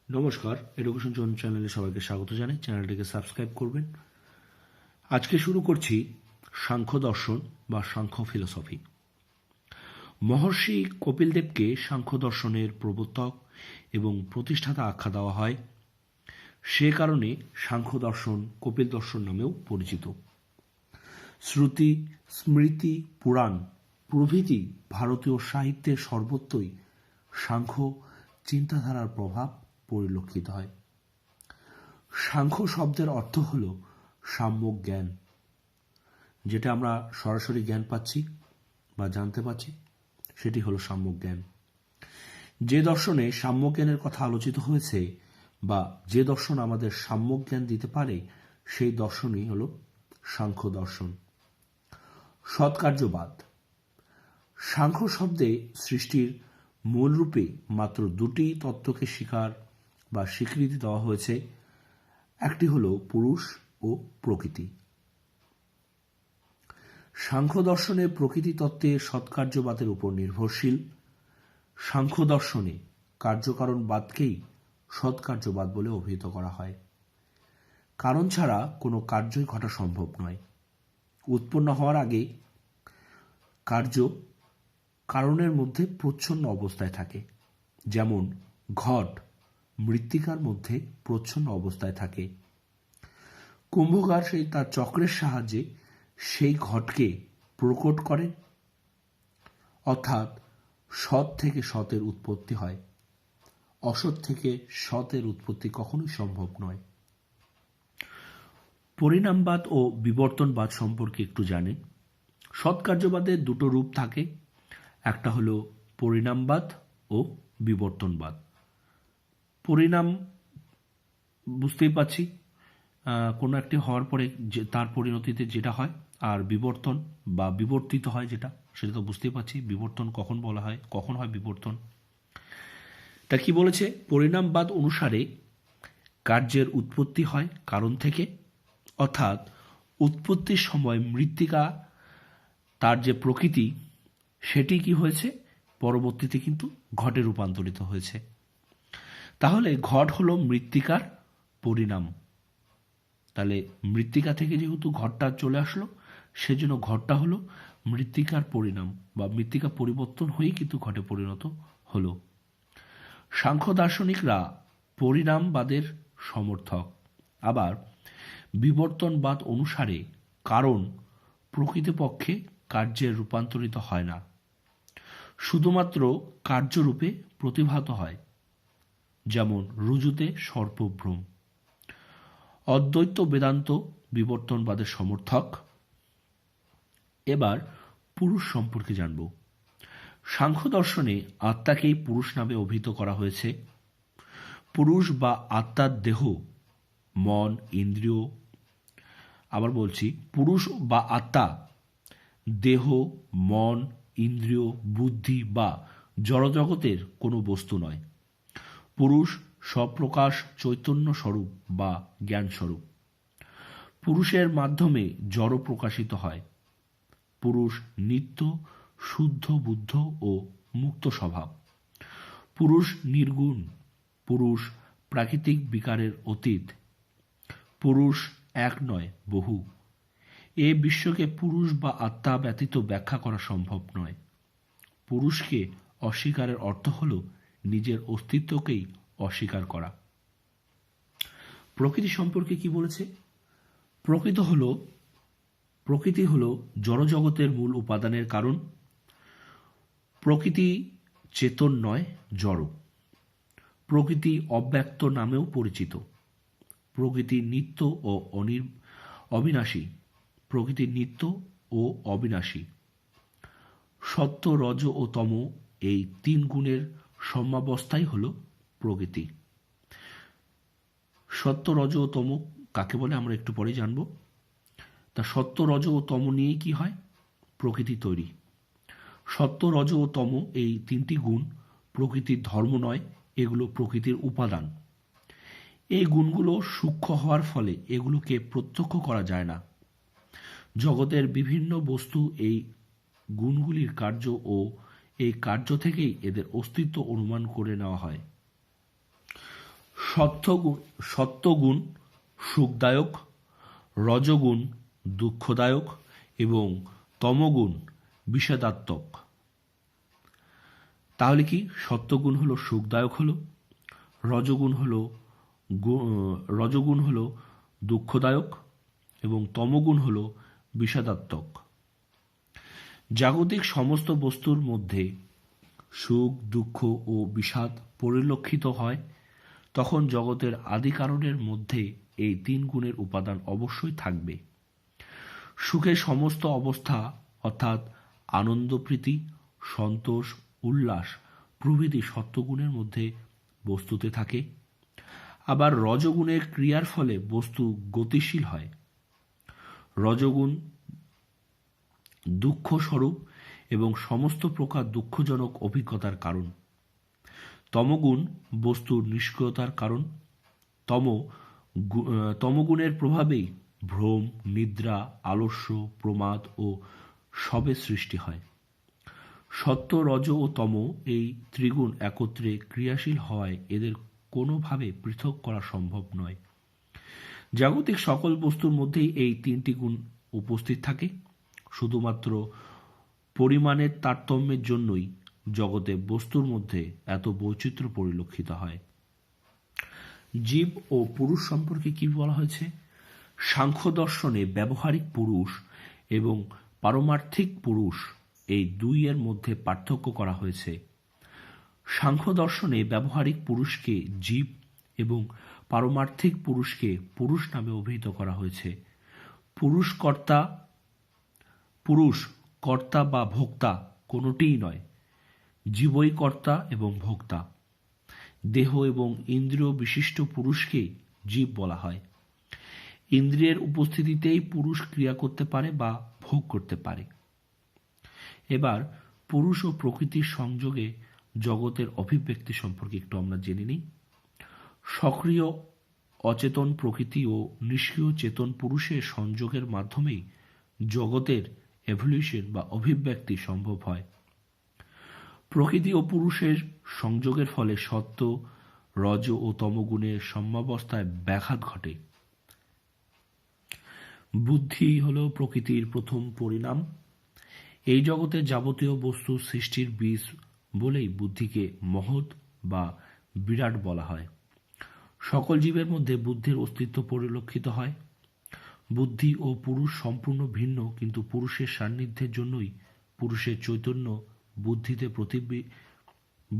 নমস্কার, education zone চ্যানেলে সবাইকে স্বাগত জানাই। চ্যানেলটিকে সাবস্ক্রাইব করবেন। আজকে শুরু করছি সাংখ্য দর্শন বা সাংখ্য ফিলোসফি। মহর্ষি কপিল দেবকে সাংখ্য দর্শনের প্রবর্তক এবং প্রতিষ্ঠাতা আখ্যা দেওয়া হয়। সে কারণে সাংখ্য দর্শন কপিল দর্শন নামেও পরিচিত। শ্রুতি, স্মৃতি, পুরাণ প্রভৃতি ভারতীয় সাহিত্যের সর্বত্রই সাংখ্য চিন্তাধারার প্রভাব পরিলক্ষিত হয়। সাংখ্য শব্দের অর্থ হল সাম্যক জ্ঞান, যেটা আমরা সরাসরি জ্ঞান পাচ্ছি বা জানতে পাচ্ছি, সেটি হলো সাম্যক জ্ঞান। যে দর্শনে সাম্যক জ্ঞানের কথা আলোচিত হয়েছে বা যে দর্শন আমাদের সাম্যক জ্ঞান দিতে পারে, সেই দর্শনই হল সাংখ্য দর্শন। সৎকার্যবাদ। সাংখ্য শব্দে সৃষ্টির মূলরূপে মাত্র দুটি তত্ত্বকে স্বীকার বা স্বীকৃতি দেওয়া হয়েছে। একটি হল পুরুষ ও প্রকৃতি। সাংখ্য দর্শনে প্রকৃতি তত্ত্বে সৎকার্যবাদের উপর নির্ভরশীল। সাংখ্য দর্শনে কার্যকারণবাদকেই সৎকার্যবাদ বলে অভিহিত করা হয়। কারণ ছাড়া কোনো কার্যই ঘটা সম্ভব নয়। উৎপন্ন হওয়ার আগে কার্য কারণের মধ্যে প্রচ্ছন্ন অবস্থায় থাকে, যেমন ঘট মৃত্তিকার মধ্যে প্রচ্ছন্ন অবস্থায় থাকে। কুম্ভকার সেই তার চক্রের সাহায্যে সেই ঘটকে প্রকট করেন, অর্থাৎ সৎ থেকে সতের উৎপত্তি হয়। অসৎ থেকে সতের উৎপত্তি কখনোই সম্ভব নয়। পরিণামবাদ ও বিবর্তনবাদ সম্পর্কে একটু জানেন। সৎকার্যবাদের দুটো রূপ থাকে, একটা হলো পরিণামবাদ ও বিবর্তনবাদ। পরিণাম বুঝতেই পাচ্ছি, কোনো একটি হওয়ার পরে তার পরিণতিতে যেটা হয়, আর বিবর্তন বা বিবর্তিত হয় যেটা, সেটা তো বুঝতেই পাচ্ছি বিবর্তন কখন বলা হয়, কখন হয় বিবর্তন। তা কি বলেছে? পরিণামবাদ অনুসারে কার্যের উৎপত্তি হয় কারণ থেকে, অর্থাৎ উৎপত্তির সময় মৃত্তিকা তার যে প্রকৃতি সেটি কি হয়েছে, পরবর্তীতে কিন্তু ঘটে রূপান্তরিত হয়েছে। তাহলে ঘট হলো মৃত্তিকার পরিণাম। তাহলে মৃত্তিকা থেকে যেহেতু ঘটটা চলে আসলো, সেজন্য ঘটটা হলো মৃত্তিকার পরিণাম বা মৃত্তিকা পরিবর্তন হয়েই কিন্তু ঘটে পরিণত হলো। সাংখ্য দার্শনিকরা পরিণামবাদের সমর্থক। আবার বিবর্তনবাদ অনুসারে কারণ প্রকৃতপক্ষে কার্যের রূপান্তরিত হয় না, শুধুমাত্র কার্যরূপে প্রতিভাত হয়, যেমন রুজুতে সর্পভ্রম। অদ্বৈত বেদান্ত বিবর্তনবাদের সমর্থক। এবার পুরুষ সম্পর্কে জানব। সাংখ্য দর্শনে আত্মাকেই পুরুষ নামে অভিহিত করা হয়েছে। পুরুষ বা আত্মার দেহ, মন, ইন্দ্রিয়, আবার বলছি, পুরুষ বা আত্মা দেহ, মন, ইন্দ্রিয়, বুদ্ধি বা জড়জগতের কোনো বস্তু নয়। পুরুষ স্বপ্রকাশ চৈতন্য স্বরূপ বা জ্ঞান স্বরূপ। পুরুষের মাধ্যমে জড় প্রকাশিত হয়। পুরুষ নিত্য, শুদ্ধ বুদ্ধ ও মুক্ত স্বভাব। পুরুষ নির্গুণ। পুরুষ প্রাকৃতিক বিকারের অতীত। পুরুষ এক নয়, বহু। এ বিশ্বকে পুরুষ বা আত্মা ব্যতীত ব্যাখ্যা করা সম্ভব নয়। পুরুষকে অস্বীকারের অর্থ হল নিজের অস্তিত্বকেই অস্বীকার করা। প্রকৃতি সম্পর্কে কি বলেছে? প্রকৃতি হল জড়জগতের মূল উপাদানের কারণ। প্রকৃতি চেতন নয়, জড়। প্রকৃতি অব্যক্ত নামেও পরিচিত। প্রকৃতি নিত্য ও অবিনাশী। প্রকৃতি নিত্য ও অবিনাশী। সত্য, রজ ও তম এই তিন গুণের সমবাবস্থাই হল প্রকৃতি। সত্য, রজ ও তম কাকে বলে আমরা একটু পরে জানব। তা সত্য, রজ ও তম নিয়েই কি হয়? প্রকৃতি তৈরি। সত্য, রজ ও তম এই তিনটি গুণ প্রকৃতির ধর্ম নয়, এগুলো প্রকৃতির উপাদান। এই গুণগুলো সূক্ষ্ম হওয়ার ফলে এগুলোকে প্রত্যক্ষ করা যায় না। জগতের বিভিন্ন বস্তু এই গুণগুলির কার্য ও এই কার্য থেকেই এদের অস্তিত্ব অনুমান করে নেওয়া হয়। সত্যগুণ সুখদায়ক, রজগুণ দুঃখদায়ক এবং তমগুণ বিষাদাত্মক। তাহলে কি সত্যগুণ হলো সুখদায়ক হলো, রজগুণ হলো দুঃখদায়ক এবং তমগুণ হলো বিষাদাত্মক। জাগতিক সমস্ত বস্তুর মধ্যে সুখ, দুঃখ ও বিষাদ পরিলক্ষিত হয়, তখন জগতের আদি কারণের মধ্যে এই তিন গুণের উপাদান অবশ্যই থাকবে। সুখের সমস্ত অবস্থা অর্থাৎ আনন্দ, প্রীতি, সন্তোষ, উল্লাস প্রভৃতি সত্যগুণের মধ্যে বস্তুতে থাকে। আবার রজগুণের ক্রিয়ার ফলে বস্তু গতিশীল হয়। রজগুণ দুঃখ স্বরূপ এবং সমস্ত প্রকার দুঃখজনক অভিজ্ঞতার কারণ। তমগুণ বস্তুর নিষ্ক্রিয়তার কারণ। তমগুণের প্রভাবেই ভ্রম, নিদ্রা, আলস্য, প্রমাদ ও সবের সৃষ্টি হয়। সত্য, রজ ও তম এই ত্রিগুণ একত্রে ক্রিয়াশীল হওয়ায় এদের কোনোভাবে পৃথক করা সম্ভব নয়। জাগতিক সকল বস্তুর মধ্যেই এই তিনটি গুণ উপস্থিত থাকে। শুধুমাত্র পরিমাণের তারতম্যের জন্যই জগতে বস্তুর মধ্যে এত বৈচিত্র্য পরিলক্ষিত হয়। জীব ও পুরুষ সম্পর্কে কি বলা হয়েছে? সাংখ্য দর্শনে ব্যবহারিক পুরুষ এবং পারমার্থিক পুরুষ এই দুইয়ের মধ্যে পার্থক্য করা হয়েছে। সাংখ্য দর্শনে ব্যবহারিক পুরুষকে জীব এবং পারমার্থিক পুরুষকে পুরুষ নামে অভিহিত করা হয়েছে। পুরুষ কর্তা বা ভোক্তা কোনোটিই নয়, জীবই কর্তা এবং ভোক্তা। দেহ এবং ইন্দ্রিয় বিশিষ্ট পুরুষকে জীব বলা হয়। ইন্দ্রিয়ের উপস্থিতিতেই পুরুষ ক্রিয়া করতে পারে বা ভোগ করতে পারে। এবার পুরুষ ও প্রকৃতির সংযোগে জগতের অভিব্যক্তি সম্পর্কে একটু আমরা জেনে নিই। সক্রিয় অচেতন প্রকৃতি ও নিষ্ক্রিয় চেতন পুরুষের সংযোগের মাধ্যমেই জগতের এভলিউশন বা অভিব্যক্তি সম্ভব হয়। প্রকৃতি ও পুরুষের সংযোগের ফলে সত্য, রজ ও তমগুণের সাম্যাবস্থায় ব্যাঘাত ঘটে। বুদ্ধি হল প্রকৃতির প্রথম পরিণাম। এই জগতের যাবতীয় বস্তু সৃষ্টির বীজ বলেই বুদ্ধিকে মহৎ বা বিরাট বলা হয়। সকল জীবের মধ্যে বুদ্ধির অস্তিত্ব পরিলক্ষিত হয়। বুদ্ধি ও পুরুষ সম্পূর্ণ ভিন্ন, কিন্তু পুরুষের সান্নিধ্যের জন্যই পুরুষের চৈতন্য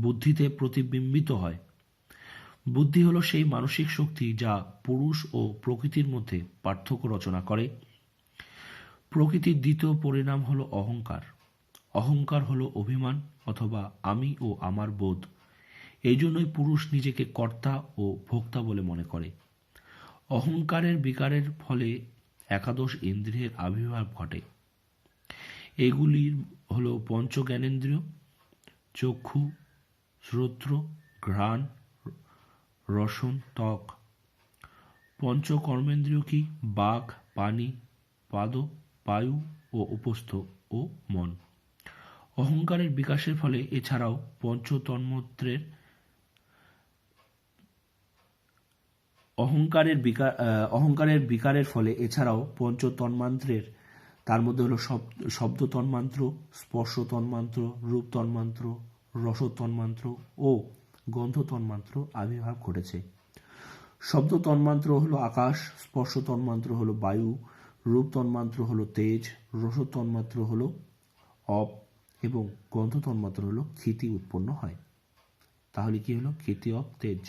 বুদ্ধিতে প্রতিবিম্বিত হয়। বুদ্ধি হল সেই মানসিক শক্তি যা পুরুষ ও প্রকৃতির মধ্যে পার্থক্য রচনা করে। প্রকৃতির দ্বিতীয় পরিণাম হল অহংকার। অহংকার হল অভিমান অথবা আমি ও আমার বোধ। এই জন্যই পুরুষ নিজেকে কর্তা ও ভোক্তা বলে মনে করে। অহংকারের বিকারের ফলে একাদশ ইন্দ্রিয়ের আবির্ভাব ঘটে। এগুলি হল পঞ্চ জ্ঞানেন্দ্রিয়: চক্ষু, শ্রোত্র, ঘ্রাণ, রসন, ত্বক। পঞ্চ কর্মেন্দ্রিয় কি? বাক, পানি, পাদ, বায়ু ও উপস্থ ও মন। অহংকারের বিকাশের ফলে এছাড়াও অহংকারের বিকারের ফলে এছাড়াও পঞ্চ তন্মাত্রের, তার মধ্যে হলো শব্দ তন্মাত্র, স্পর্শ তন্মাত্র, রূপ তন্মাত্র, রস তন্মাত্র ও গন্ধ তন্মাত্র আবির্ভাব ঘটেছে। শব্দ তন্মাত্র হলো আকাশ, স্পর্শ তন্মাত্র হলো বায়ু, রূপ তন্মাত্র হলো তেজ, রস তন্মাত্র হলো অপ এবং গন্ধ তন্মাত্র হলো ক্ষিতি উৎপন্ন হয়। তাহলে কি হলো? ক্ষিতি, অপ, তেজ,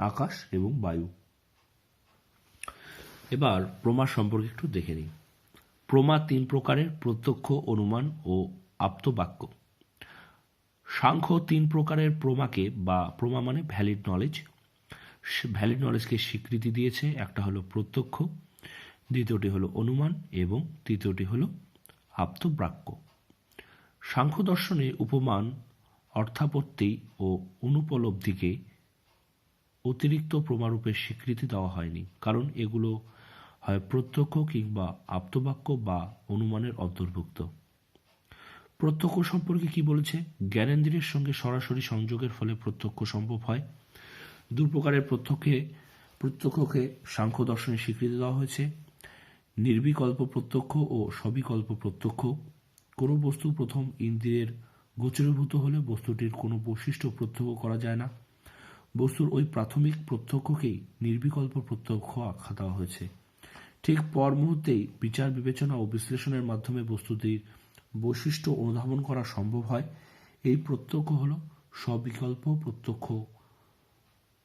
আকাশ এবং বায়ু। এবার প্রমা সম্পর্কে একটু দেখে নিই। প্রমা তিন প্রকারের: প্রত্যক্ষ, অনুমান ও আপ্তবাক্য। সাংখ্য তিন প্রকারের প্রমাকে, বা প্রমা মানে ভ্যালিড নলেজকে স্বীকৃতি দিয়েছে। একটা হলো প্রত্যক্ষ, দ্বিতীয়টি হলো অনুমান এবং তৃতীয়টি হলো আপ্তবাক্য। সাংখ্য দর্শনে উপমান, অর্থাপত্তি ও অনুপলব্ধিকে অতিরিক্ত প্রমারূপে স্বীকৃতি দেওয়া হয়নি, কারণ এগুলো হয় প্রত্যক্ষ কিংবা আপ্তবাক্য বা অনুমানের অন্তর্ভুক্ত। প্রত্যক্ষ সম্পর্কে কি বলেছে? জ্ঞানেন্দ্রিয়ের সঙ্গে সরাসরি সংযোগের ফলে প্রত্যক্ষ সম্ভব হয়। দু প্রকারের প্রত্যক্ষকে সাংখ্য দর্শনে স্বীকৃতি দেওয়া হয়েছে: নির্বিকল্প প্রত্যক্ষ ও সবিকল্প প্রত্যক্ষ। কোনো বস্তু প্রথম ইন্দ্রিয়ের গোচরীভূত হলে বস্তুটির কোনো বৈশিষ্ট্য প্রত্যক্ষ করা যায় না। বস্তুর ওই প্রাথমিক প্রত্যক্ষকেই নির্বিকল্প প্রত্যক্ষ আখ্যা দেওয়া হয়েছে। ঠিক পর মুহূর্তেই বিচার বিবেচনা ও বিশ্লেষণের মাধ্যমে বস্তুটির বৈশিষ্ট্য অনুধাবন করা সম্ভব হয়। এই প্রত্যক্ষ হল সবিকল্প প্রত্যক্ষ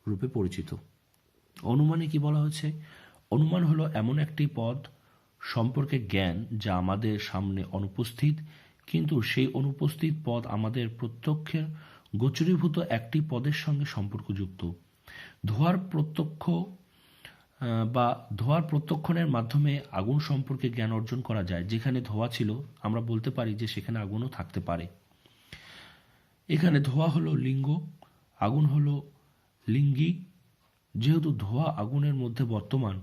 রূপে পরিচিত। অনুমানে কি বলা হয়েছে? অনুমান হলো এমন একটি পদ সম্পর্কে জ্ঞান যা আমাদের সামনে অনুপস্থিত, কিন্তু সেই অনুপস্থিত পদ আমাদের প্রত্যক্ষের গোচরীভূত একটি পদের সঙ্গে সম্পর্কযুক্ত। ধোঁয়ার প্রত্যক্ষণের মাধ্যমে আগুন সম্পর্কে জ্ঞান অর্জন করা যায়। যেখানে ধোঁয়া ছিল আমরা বলতে পারি যে সেখানে আগুনও থাকতে পারে। এখানে ধোঁয়া হলো লিঙ্গ, আগুন হলো লিঙ্গি। যেহেতু ধোঁয়া আগুনের মধ্যে বর্তমান,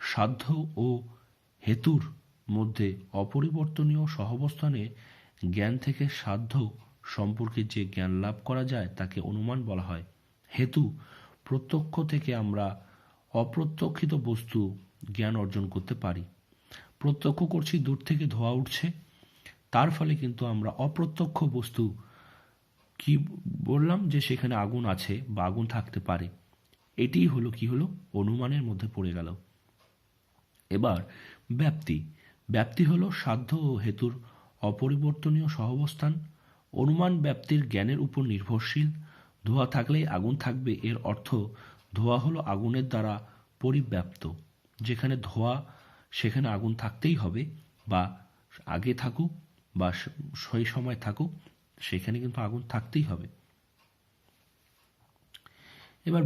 সাধ্য ও হেতুর মধ্যে অপরিবর্তনীয় সহাবস্থানে জ্ঞান থেকে সাধ্য সম্পর্কে যে জ্ঞান লাভ করা যায় তাকে অনুমান বলা হয়। হেতু প্রত্যক্ষ থেকে আমরা অপ্রত্যক্ষিত বস্তু জ্ঞান অর্জন করতে পারি। প্রত্যক্ষ করছি দূর থেকে ধোঁয়া উঠছে, তার ফলে কিন্তু আমরা অপ্রত্যক্ষ বস্তু কি বললাম যে সেখানে আগুন আছে বা আগুন থাকতে পারে। এটিই হলো কি হলো অনুমানের মধ্যে পড়ে গেল। এবার ব্যাপ্তি। ব্যাপ্তি হলো সাধ্য ও হেতুর অপরিবর্তনীয় সহাবস্থান। অনুমান ব্যাপ্তির জ্ঞানের উপর নির্ভরশীল। ধোঁয়া থাকলেই আগুন থাকবে, এর অর্থ ধোঁয়া হলো আগুনের দ্বারা পরিব্যাপ্ত। যেখানে ধোঁয়া সেখানে আগুন থাকতেই হবে, বা আগে থাকুক বা সেই সময় থাকুক, সেখানে কিন্তু আগুন থাকতেই হবে। এবার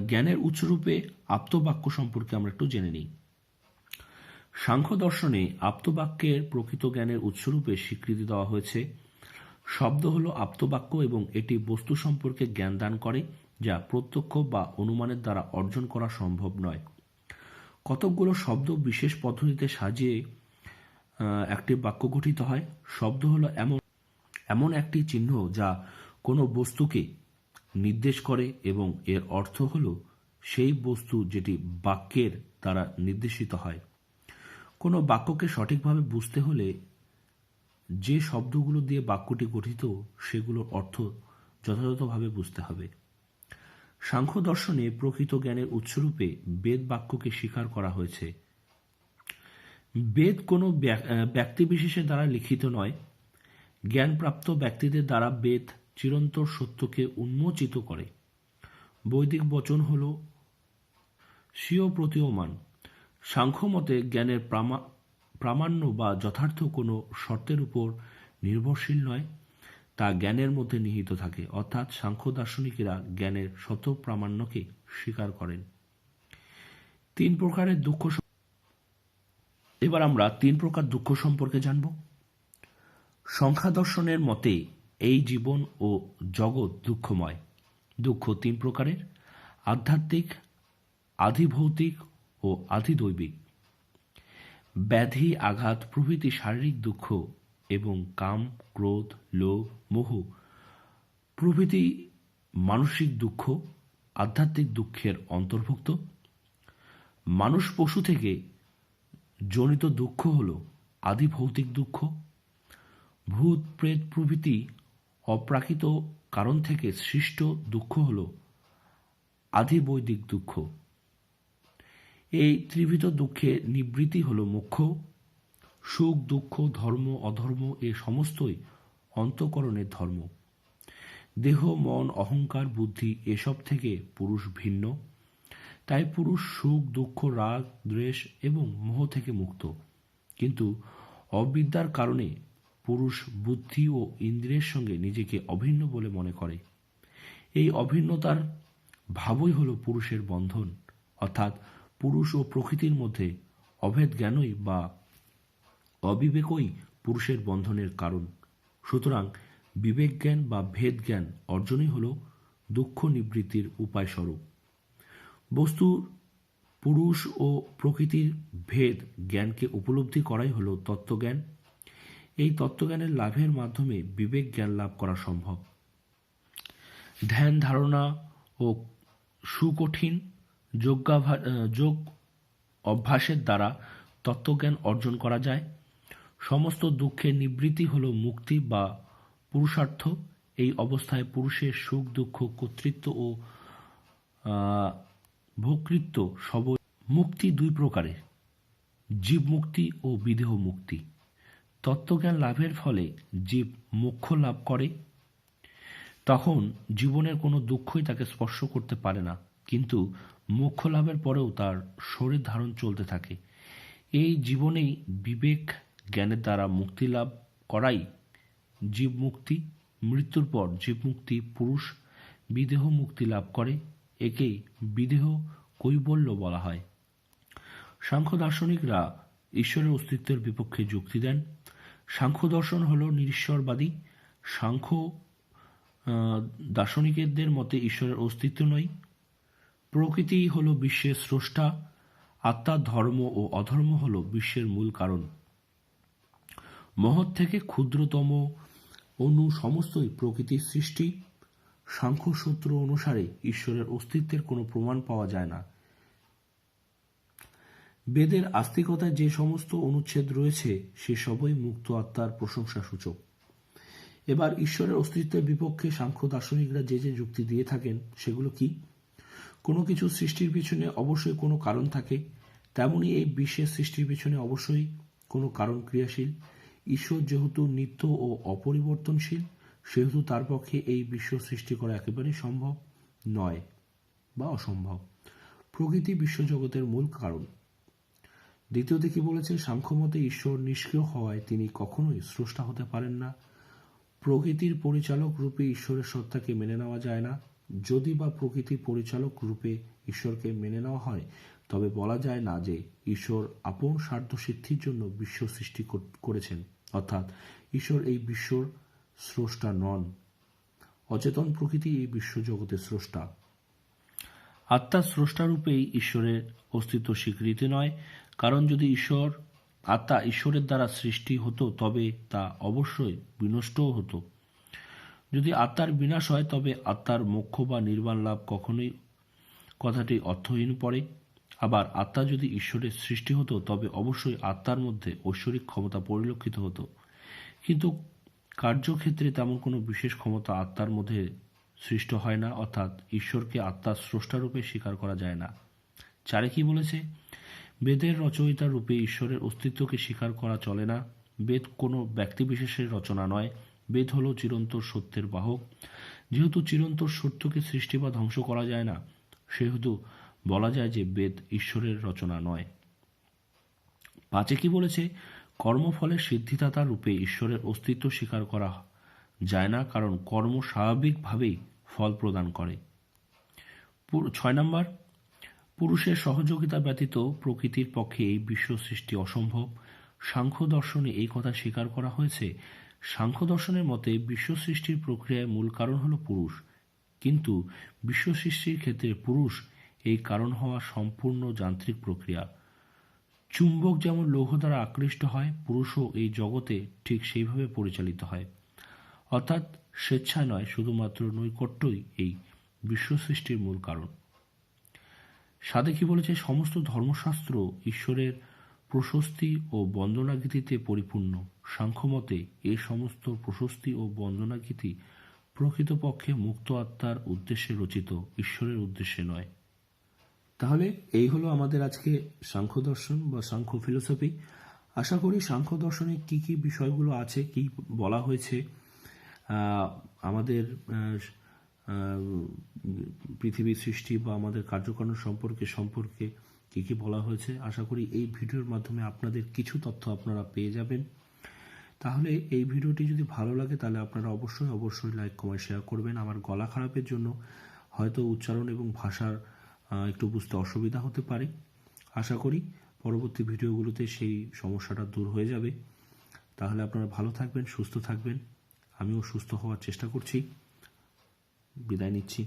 জ্ঞানের উৎসরূপে আপ্তবাক্য সম্পর্কে আমরা একটু জেনে নিই। সাংখ্য দর্শনে আপ্তবাক্যের প্রকৃত জ্ঞানের উৎসরূপে স্বীকৃতি দেওয়া হয়েছে। শব্দ হলো আপ্তবাক্য এবং এটি বস্তু সম্পর্কে জ্ঞান দান করে যা প্রত্যক্ষ বা অনুমানের দ্বারা অর্জন করা সম্ভব নয়। কতকগুলো শব্দ বিশেষ পদ্ধতিতে সাজিয়ে একটি বাক্য গঠিত হয়। শব্দ হলো এমন একটি চিহ্ন যা কোনো বস্তুকে নির্দেশ করে এবং এর অর্থ হলো সেই বস্তু যেটি বাক্যের দ্বারা নির্দেশিত হয়। কোনো বাক্যকে সঠিকভাবে বুঝতে হলে যে শব্দগুলো দিয়ে বাক্যটি গঠিত সেগুলোর অর্থ যথাযথভাবে বুঝতে হবে। সাংখ্য দর্শনে প্রকৃত জ্ঞানের উৎসরূপে বেদ বাক্যকে স্বীকার করা হয়েছে। বেদ কোনো ব্যক্তিবিশেষের দ্বারা লিখিত নয়। জ্ঞানপ্রাপ্ত ব্যক্তিদের দ্বারা বেদ চিরন্তর সত্যকে উন্মোচিত করে। বৈদিক বচন হল স্বীয় প্রতীয়মান। সাংখ্যমতে জ্ঞানের প্রামাণ্য বা যথার্থ কোনো শর্তের উপর নির্ভরশীল নয়, তা জ্ঞানের মধ্যে নিহিত থাকে। অর্থাৎ সাংখ্য দার্শনিকেরা জ্ঞানের স্বত প্রামাণ্যকে স্বীকার করেন। এবার আমরা 3 প্রকার দুঃখ সম্পর্কে জানব। সংখ্যা দর্শনের মতে এই জীবন ও জগৎ দুঃখময়। দুঃখ 3 প্রকারের: আধ্যাত্মিক, আধিভৌতিক ও আধিদৈবিক। ব্যাধি, আঘাত প্রভৃতি শারীরিক দুঃখ এবং কাম, ক্রোধ, লোভ, মোহ প্রভৃতি মানসিক দুঃখ আধ্যাত্মিক দুঃখের অন্তর্ভুক্ত। মানুষ পশু থেকে জনিত দুঃখ হল আধিভৌতিক দুঃখ। ভূত, প্রেত প্রভৃতি অপ্রাকৃত কারণ থেকে সৃষ্ট দুঃখ হল আধিবৈদিক দুঃখ। এই ত্রিবিধ দুঃখের নিবৃত্তি হল মোক্ষ। সুখ, দুঃখ, ধর্ম, অধর্ম এ সমস্তই অন্তঃকরণের ধর্ম। দেহ, মন, অহংকার, বুদ্ধি এসব থেকে পুরুষ ভিন্ন। তাই পুরুষ সুখ, দুঃখ, রাগ, দ্বেষ এবং মোহ থেকে মুক্ত। কিন্তু অবিদ্যার কারণে পুরুষ বুদ্ধি ও ইন্দ্রিয়ের সঙ্গে নিজেকে অভিন্ন বলে মনে করে। এই অভিন্নতার ভাবই হল পুরুষের বন্ধন। অর্থাৎ পুরুষ ও প্রকৃতির মধ্যে অভেদ জ্ঞানই বা অবিবেকই পুরুষের বন্ধনের কারণ। সুতরাং বিবেক জ্ঞান বা ভেদ জ্ঞান অর্জনই হল দুঃখ নিবৃত্তির উপায় স্বরূপ। বস্তুর পুরুষ ও প্রকৃতির ভেদ জ্ঞানকে উপলব্ধি করাই হল তত্ত্বজ্ঞান। এই তত্ত্বজ্ঞানের লাভের মাধ্যমে বিবেক জ্ঞান লাভ করা সম্ভব। ধ্যান ধারণা ও সুকঠিন যোগ অভ্যাসের দ্বারা তত্ত্বজ্ঞান অর্জন করা যায়। সমস্ত দুঃখের নিবৃত্তি হল মুক্তি বা পুরুষার্থ। এই অবস্থায় পুরুষের সুখ দুঃখ কর্তৃত্ব ও ভোক্তৃত্ব সবই মুক্তি দুই প্রকারের, জীব মুক্তি ও বিদেহ মুক্তি। তত্ত্বজ্ঞান লাভের ফলে জীব মোক্ষ লাভ করে। তখন জীবনের কোনো দুঃখই তাকে স্পর্শ করতে পারে না, কিন্তু মোক্ষ লাভের পরেও তার শরীর ধারণ চলতে থাকে। এই জীবনেই বিবেক জ্ঞানের দ্বারা মুক্তি লাভ করাই জীব মুক্তি। মৃত্যুর পর জীব মুক্তি পুরুষ বিদেহ মুক্তি লাভ করে। একেই বিদেহ কৈবল্য বলা হয়। সাংখ্য দার্শনিকরা ঈশ্বরের অস্তিত্বের বিপক্ষে যুক্তি দেন। সাংখ্য দর্শন হল নিরীশ্বরবাদী। সাংখ্য দার্শনিকদের মতে ঈশ্বরের অস্তিত্ব নয়, প্রকৃতিই হল বিশ্বের স্রষ্টা। আত্মার ধর্ম ও অধর্ম হল বিশ্বের মূল কারণ। মহৎ থেকে ক্ষুদ্রতম অণু সমস্তই প্রকৃতির সৃষ্টি। সাংখ্য সূত্র অনুসারে ঈশ্বরের অস্তিত্বের কোনো প্রমাণ পাওয়া যায় না। বেদের আস্তিকতায় যে সমস্ত অনুচ্ছেদ রয়েছে সে সবই মুক্ত আত্মার প্রশংসা সূচক। এবার ঈশ্বরের অস্তিত্বের বিপক্ষে সাংখ্য দার্শনিকরা যে যে যুক্তি দিয়ে থাকেন সেগুলো কি? কোনো কিছু সৃষ্টির পিছনে অবশ্যই কোনো কারণ থাকে, তেমনি এই বিশ্বের সৃষ্টির পিছনে অবশ্যই কোনো কারণ ক্রিয়াশীল। ঈশ্বর যেহেতু নিত্য ও অপরিবর্তনশীল, সেহেতু তার পক্ষে এই বিশ্ব সৃষ্টি করা একেবারেই সম্ভব নয় বা অসম্ভব। প্রকৃতি বিশ্বজগতের মূল কারণ। দ্বিতীয়তে কি বলেছে? সাংখ্যমতে ঈশ্বর নিষ্ক্রিয় হওয়ায় তিনি কখনোই স্রষ্টা হতে পারেন না। প্রকৃতির পরিচালক রূপে ঈশ্বরের সত্তাকে মেনে নেওয়া যায় না। যদি বা প্রকৃতির পরিচালক রূপে ঈশ্বরকে মেনে নেওয়া হয়, তবে বলা যায় না যে ঈশ্বর আপন স্বার্থ সিদ্ধির জন্য বিশ্ব সৃষ্টি করেছেন, অর্থাৎ ঈশ্বর এই বিশ্বর স্রষ্টা নন। অচেতন প্রকৃতি এই বিশ্ব জগতের স্রষ্টা। আত্মা স্রষ্টারূপেই ঈশ্বরের অস্তিত্ব স্বীকৃতি নয়, কারণ যদি আত্মা ঈশ্বরের দ্বারা সৃষ্টি হতো তবে তা অবশ্যই বিনষ্টও হতো। যদি আত্মার বিনাশ হয় তবে আত্মার মোক্ষ বা নির্বাণ লাভ কখনোই কথাটি অর্থহীন পড়ে। আবার আত্মা যদি ঈশ্বরের সৃষ্টি হতো তবে অবশ্যই আত্মার মধ্যে ঐশ্বরিক ক্ষমতা পরিলক্ষিত হতো, কিন্তু কার্যক্ষেত্রে তেমন কোনো বিশেষ ক্ষমতা আত্মার মধ্যে সৃষ্ট হয় না, অর্থাৎ ঈশ্বরকে আত্মার স্রষ্টারূপে স্বীকার করা যায় না। চারে কি বলেছে? বেদের রচয়িতা রূপে ঈশ্বরের অস্তিত্বকে স্বীকার করা চলে না। বেদ কোনো ব্যক্তিবিশেষের রচনা নয়। বেদ হল চিরন্তর সত্যের বাহক। যেহেতু চিরন্তর সত্যকে সৃষ্টি বা ধ্বংস করা যায় না, সেহেতু বলা যায় যে বেদ ঈশ্বরের রচনা নয়। পাঁচে কি বলেছে? কর্মফলের সিদ্ধিদাতা রূপে ঈশ্বরের অস্তিত্ব স্বীকার করা যায় না, কারণ কর্ম স্বাভাবিকভাবেই ফল প্রদান করে। 6 নম্বর, পুরুষের সহযোগিতা ব্যতীত প্রকৃতির পক্ষে এই বিশ্ব সৃষ্টি অসম্ভব। সাংখ্য দর্শনে এই কথা স্বীকার করা হয়েছে। সাংখ্য দর্শনের মতে বিশ্ব সৃষ্টির প্রক্রিয়ায় মূল কারণ হল পুরুষ, কিন্তু বিশ্ব সৃষ্টির ক্ষেত্রে পুরুষ এই কারণ হওয়া সম্পূর্ণ যান্ত্রিক প্রক্রিয়া। চুম্বক যেমন লৌহ দ্বারা আকৃষ্ট হয়, পুরুষও এই জগতে ঠিক সেইভাবে পরিচালিত হয়, অর্থাৎ স্বেচ্ছায় নয়, শুধুমাত্র নৈকট্যই এই বিশ্ব সৃষ্টির মূল কারণ। সাদে কি বলেছে? সমস্ত ধর্মশাস্ত্র ঈশ্বরের প্রশস্তি ও বন্দনাগীতিতে পরিপূর্ণ। সাংখ্যমতে এই সমস্ত প্রশস্তি ও বন্দনাগীতি প্রকৃতপক্ষে মুক্ত আত্মার উদ্দেশ্যে রচিত, ঈশ্বরের উদ্দেশ্যে নয়। তাহলে এই হলো আমাদের আজকে সাংখ্য দর্শন বা সাংখ্য ফিলোসফি। আশা করি সাংখ্য দর্শনে কি কি বিষয়গুলো আছে, কি বলা হয়েছে আমাদের পৃথিবীর সৃষ্টি বা আমাদের কার্যকারণ সম্পর্কে কি কি বলা হয়েছে, আশা করি এই ভিডিওর মাধ্যমে আপনাদের কিছু তথ্য আপনারা পেয়ে যাবেন। তাহলে এই ভিডিওটি যদি ভালো লাগে তাহলে আপনারা অবশ্যই লাইক কমেন্ট শেয়ার করবেন। আমার গলা খারাপের জন্য হয়তো উচ্চারণ এবং ভাষার একটু বুঝতে অসুবিধা হতে পারে। আশা করি পরবর্তী ভিডিওগুলোতে সেই সমস্যাটা দূর হয়ে যাবে। তাহলে আপনারা ভালো থাকবেন, সুস্থ থাকবেন। আমিও সুস্থ হওয়ার চেষ্টা করছি। বিদায় নিচ্ছি।